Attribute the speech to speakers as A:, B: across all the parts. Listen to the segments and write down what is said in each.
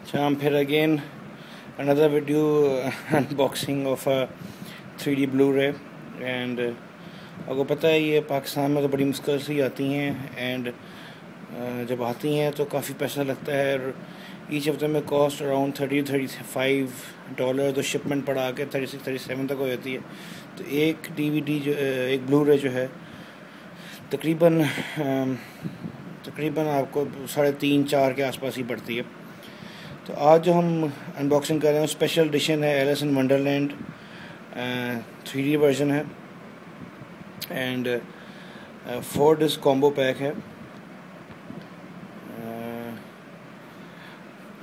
A: So I'm here again, another video unboxing of a 3D Blu-ray and आपको पता है ये पाकिस्तान में तो बड़ी मुश्किल से ही आती हैं एंड जब आती हैं तो काफ़ी पैसा लगता है और ईच ऑफ में कॉस्ट अराउंड $30-35 तो शिपमेंट पड़ा के 36-37 तक हो जाती है। तो एक DVD जो एक ब्लू-रे जो है तकरीबन आपको 3.5-4 के आसपास ही पड़ती है। तो आज जो हम अनबॉक्सिंग कर रहे हैं स्पेशल एडिशन है, Alice in Wonderland 3D version है एंड 4 डिस्क कॉम्बो पैक है।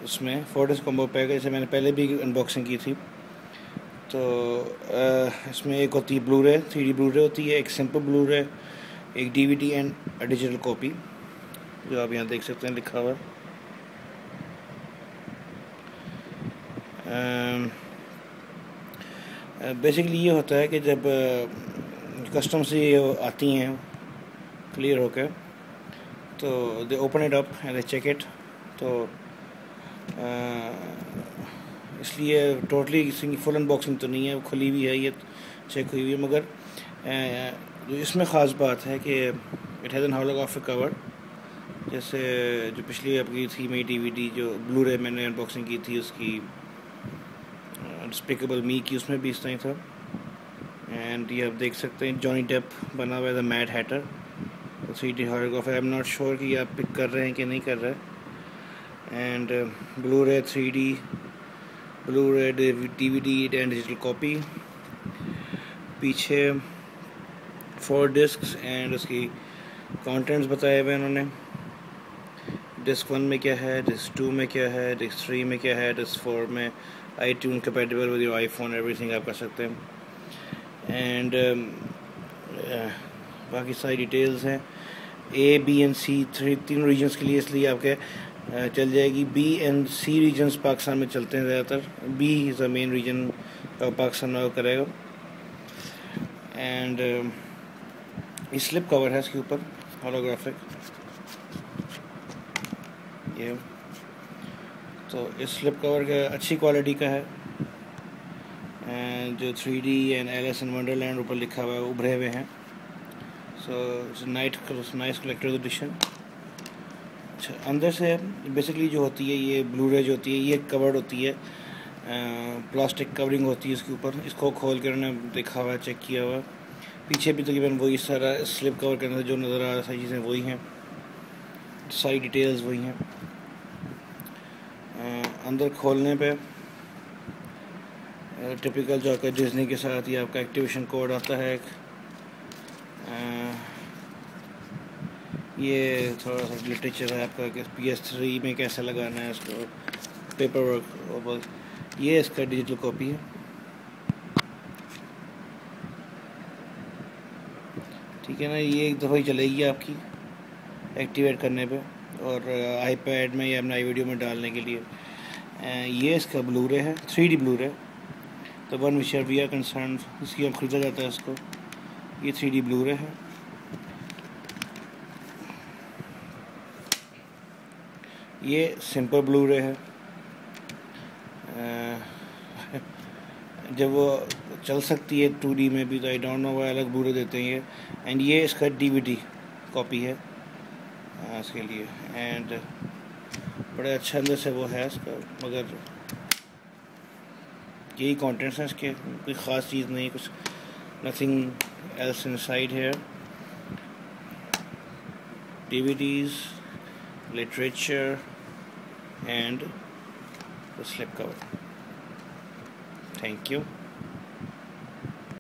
A: इसमें 4 डिस्क कॉम्बो पैक है, जैसे मैंने पहले भी अनबॉक्सिंग की थी। तो इसमें एक होती है ब्लू-रे 3D ब्लू-रे होती है, एक सिंपल ब्लू-रे, एक DVD एंड डिजिटल कॉपी जो आप यहाँ देख सकते हैं लिखा हुआ। बेसिकली ये होता है कि जब कस्टम से आती हैं क्लियर होकर तो they open it up and they check it. तो इसलिए टोटली फुल अनबॉक्सिंग तो नहीं है, खुली हुई है, ये चेक हुई हुई है। मगर जो इसमें ख़ास बात है कि it has an holographic cover, जैसे जो पिछली आपकी थी मेरी DVD जो ब्लू-रे मैंने अनबॉक्सिंग की थी उसकी डिस्पिकेबल मी की, उसमें भी इस तरह था। एंड ये आप देख सकते हैं जॉनी डेप बना हुआ है the mad Hatter 3D holography. I am not sure कि आप पिक कर रहे हैं कि नहीं कर रहे हैं। And Blu-ray 3D Blu-ray DVD and digital copy, पीछे 4 डिस्क्स एंड उसकी कंटेंट्स बताए हुए उन्होंने। डिस्क 1 में क्या है, डिस्क 2 में क्या है, डिस्क 3 में क्या है, डिस्क 4 में iTunes compatible with your iPhone, everything आप कर सकते हैं। एंड बाकी सारी डिटेल्स हैं A, B and C 3 regions के लिए, इसलिए आपके चल जाएगी। B and C regions Pakistan में चलते हैं ज़्यादातर, B is the main region Pakistan में करेगा। एंड ये स्लिप कवर है इसके ऊपर होलोग्राफिक, ये तो इस स्लिप कवर का अच्छी क्वालिटी का है एंड जो 3D and Alice in Wonderland ऊपर लिखा हुआ है उभरे हुए हैं। So it's nice collector's edition. अच्छा, अंदर से बेसिकली जो होती है ये ब्लू-रे जो होती है ये कवर्ड होती है, प्लास्टिक कवरिंग होती है इसके ऊपर। इसको खोल कर उन्होंने देखा हुआ, चेक किया हुआ। पीछे भी तकरीबन वही सारा स्लिप कवर के अंदर जो नज़र आ रहा सारी चीज़ें वही हैं, सारी डिटेल्स वही हैं। अंदर खोलने पे टिपिकल जो आपका डिज्नी के साथ ये आपका एक्टिवेशन कोड आता है। ये थोड़ा सा लिटरेचर है आपका कि PS3 में कैसे लगाना है इसको, पेपर वर्क। ये इसका डिजिटल कॉपी है, ठीक है ना। ये एक दफ़ा ही चलेगी आपकी एक्टिवेट करने पे और iPad में या अपना वीडियो में डालने के लिए। ये इसका ब्लू-रे है 3D Blu-ray, the one which we are concern, इसकी अब खरीदा जाता है इसको। ये 3D ब्लू-रे है। ये सिंपल ब्लू-रे है, जब वो चल सकती है 2D में भी, तो आई डोंट नो वो अलग ब्लू-रे देते हैं ये। एंड ये इसका DVD कॉपी है इसके लिए। एंड बड़े अच्छा अंदर से वो है इसका, मगर यही कंटेंट्स हैं इसके, कोई ख़ास चीज़ नहीं, कुछ nothing else inside here. DVDs, literature and the slip cover. Thank you.